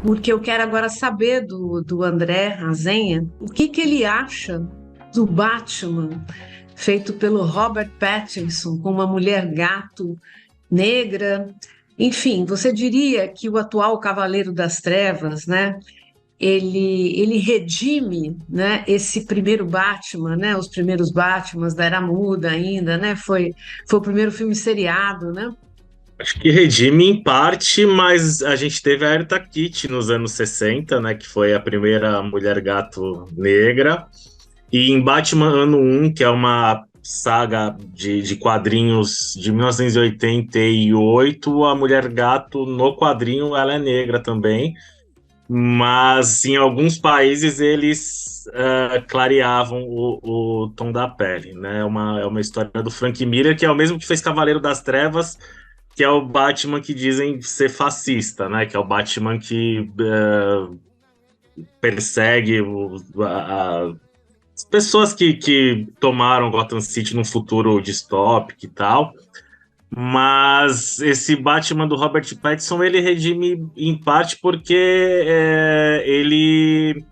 porque eu quero agora saber do André Razenha o que ele acha do Batman feito pelo Robert Pattinson com uma mulher gato negra. Enfim, você diria que o atual Cavaleiro das Trevas, né? Ele redime, né, esse primeiro Batman, né, os primeiros Batmans da Era Muda ainda, né, foi o primeiro filme seriado, né? Acho que redime em parte, mas a gente teve a Eartha Kitt nos anos 60, né, que foi a primeira mulher gato negra. E em Batman Ano 1, que é uma saga de quadrinhos de 1988, a mulher gato no quadrinho ela é negra também, mas em alguns países eles clareavam o tom da pele, né? É uma história do Frank Miller, que é o mesmo que fez Cavaleiro das Trevas, que é o Batman que dizem ser fascista, né? Que é o Batman que persegue as pessoas que tomaram Gotham City num futuro distópico e tal. Mas esse Batman do Robert Pattinson, ele redime em parte porque ele,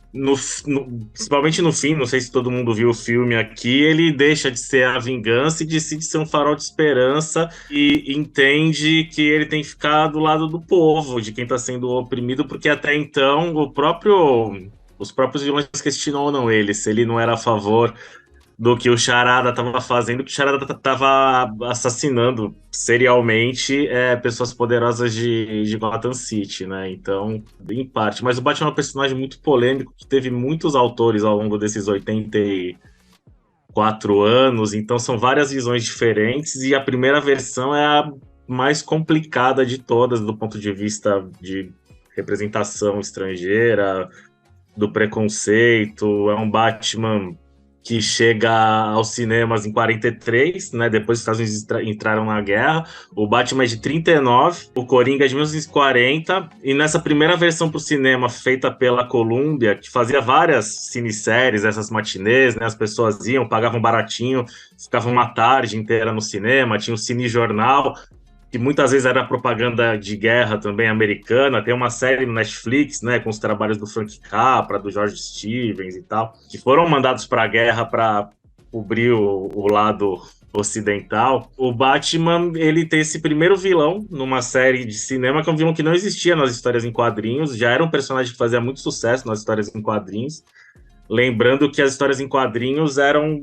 principalmente no fim, não sei se todo mundo viu o filme aqui, ele deixa de ser a vingança e decide ser um farol de esperança e entende que ele tem que ficar do lado do povo, de quem está sendo oprimido, porque até então os próprios vilões questionam ele, se ele não era a favor do que o Charada estava fazendo, que o Charada estava assassinando serialmente pessoas poderosas de Gotham City, né? Então, em parte. Mas o Batman é um personagem muito polêmico, que teve muitos autores ao longo desses 84 anos, então são várias visões diferentes, e a primeira versão é a mais complicada de todas, do ponto de vista de representação estrangeira, do preconceito. É um Batman que chega aos cinemas em 43, né? Depois os Estados Unidos entraram na guerra. O Batman é de 39, o Coringa é de 1940, e nessa primeira versão para o cinema feita pela Columbia, que fazia várias cineséries, essas matinês, né? As pessoas iam, pagavam baratinho, ficavam uma tarde inteira no cinema, tinha o Cine Jornal, que muitas vezes era propaganda de guerra também americana. Tem uma série no Netflix, né, com os trabalhos do Frank Capra, do George Stevens e tal, que foram mandados para a guerra para cobrir o lado ocidental. O Batman, ele tem esse primeiro vilão numa série de cinema, que é um vilão que não existia nas histórias em quadrinhos, já era um personagem que fazia muito sucesso nas histórias em quadrinhos. Lembrando que as histórias em quadrinhos eram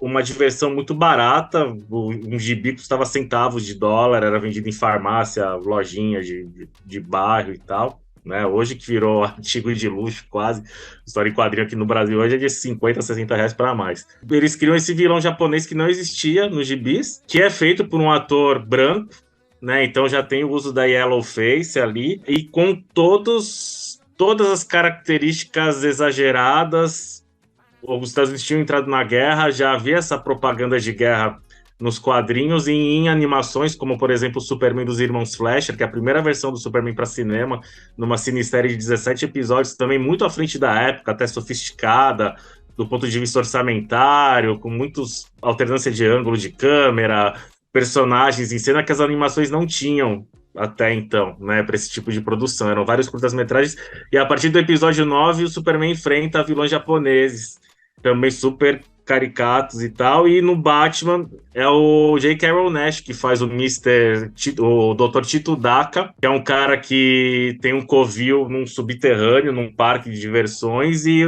uma diversão muito barata. Um gibi custava centavos de dólar, era vendido em farmácia, lojinha de bairro e tal. Né? Hoje que virou artigo de luxo quase. História em quadrinho aqui no Brasil hoje é de 50, 60 reais para mais. Eles criam esse vilão japonês que não existia nos gibis, que é feito por um ator branco, né? Então já tem o uso da yellow face ali, e com todas as características exageradas. Os Estados Unidos tinham entrado na guerra, já havia essa propaganda de guerra nos quadrinhos e em animações, como por exemplo o Superman dos Irmãos Fleischer, que é a primeira versão do Superman para cinema, numa cinesérie de 17 episódios, também muito à frente da época, até sofisticada do ponto de vista orçamentário, com muitos alternância de ângulo de câmera, personagens em cena que as animações não tinham até então, né, para esse tipo de produção. Eram vários curtas-metragens, e a partir do episódio 9 o Superman enfrenta vilões japoneses, também super caricatos e tal, e no Batman é o J. Carrol Naish que faz o Dr. Tito Daka, que é um cara que tem um covil num subterrâneo, num parque de diversões, e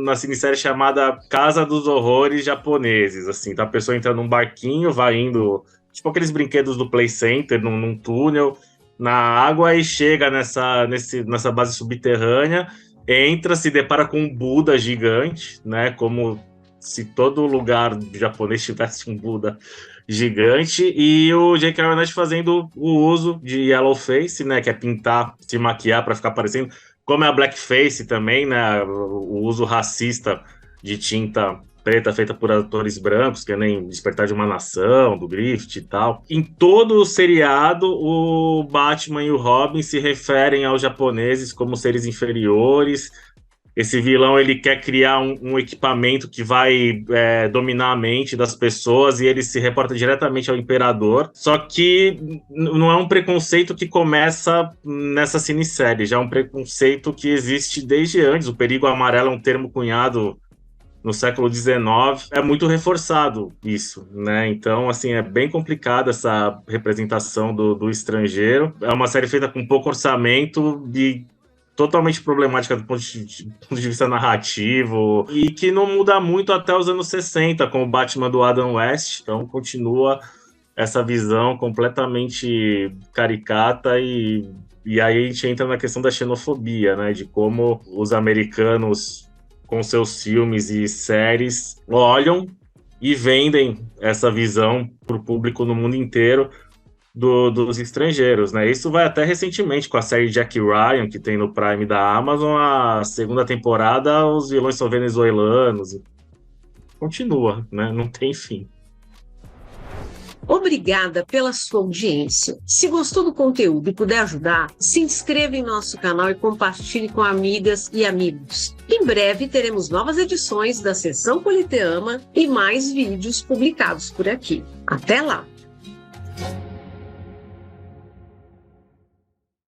na cinesérie chamada Casa dos Horrores Japoneses, assim, então a pessoa entra num barquinho, vai indo tipo aqueles brinquedos do Play Center, num túnel, na água, e chega nessa base subterrânea, entra, se depara com um Buda gigante, né? Como se todo lugar japonês tivesse um Buda gigante, e o J.K. Rowling fazendo o uso de yellow face, né? Que é pintar, se maquiar para ficar parecendo, como é a blackface também, né? O uso racista de tinta preta feita por atores brancos, que é nem Despertar de uma Nação, do Griffith e tal. Em todo o seriado, o Batman e o Robin se referem aos japoneses como seres inferiores, esse vilão ele quer criar um equipamento que vai dominar a mente das pessoas e ele se reporta diretamente ao imperador. Só que não é um preconceito que começa nessa cinesérie, já é um preconceito que existe desde antes. O perigo amarelo é um termo cunhado no século XIX, é muito reforçado isso, né? Então, assim, é bem complicada essa representação do estrangeiro. É uma série feita com pouco orçamento e totalmente problemática do ponto de vista narrativo e que não muda muito até os anos 60, com o Batman do Adam West. Então, continua essa visão completamente caricata e aí a gente entra na questão da xenofobia, né? De como os americanos com seus filmes e séries, olham e vendem essa visão para o público no mundo inteiro dos estrangeiros, né? Isso vai até recentemente com a série Jack Ryan, que tem no Prime da Amazon, a segunda temporada, os vilões são venezuelanos. Continua, né? Não tem fim. Obrigada pela sua audiência. Se gostou do conteúdo e puder ajudar, se inscreva em nosso canal e compartilhe com amigas e amigos. Em breve teremos novas edições da Sessão Politeama e mais vídeos publicados por aqui. Até lá!